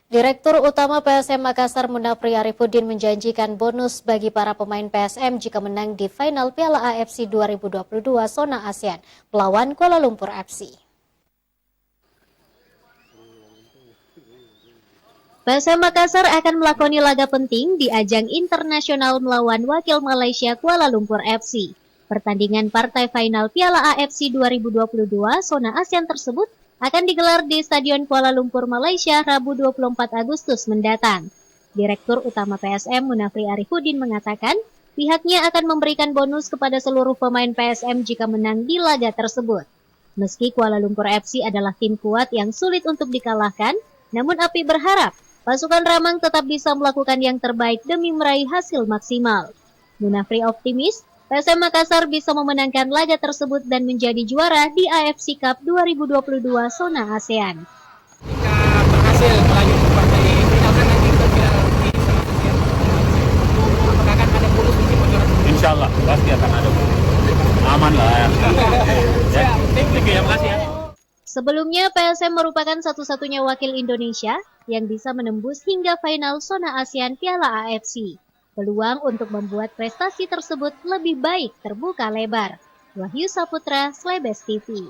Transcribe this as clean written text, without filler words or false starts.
Direktur Utama PSM Makassar Munafri Arifudin menjanjikan bonus bagi para pemain PSM jika menang di final Piala AFC 2022 Zona ASEAN melawan Kuala Lumpur FC. PSM Makassar akan melakoni laga penting di ajang internasional melawan wakil Malaysia Kuala Lumpur FC. Pertandingan partai final Piala AFC 2022 Zona ASEAN tersebut akan digelar di Stadion Kuala Lumpur, Malaysia, Rabu 24 Agustus mendatang. Direktur Utama PSM Munafri Arifudin mengatakan, pihaknya akan memberikan bonus kepada seluruh pemain PSM jika menang di laga tersebut. Meski Kuala Lumpur FC adalah tim kuat yang sulit untuk dikalahkan, namun Api berharap pasukan Ramang tetap bisa melakukan yang terbaik demi meraih hasil maksimal. Munafri optimis, PSM Makassar bisa memenangkan laga tersebut dan menjadi juara di AFC Cup 2022 Zona ASEAN. Jika berhasil melaju ke partai final kan nanti kita di apakah akan ada bonus di kejuaraan? Insya Allah pasti akan ada bonus. Aman lah ya. Terima kasih ya. Sebelumnya, PSM merupakan satu-satunya wakil Indonesia yang bisa menembus hingga final Zona ASEAN Piala AFC. Peluang untuk membuat prestasi tersebut lebih baik terbuka lebar. Wahyu Saputra, Slebes TV.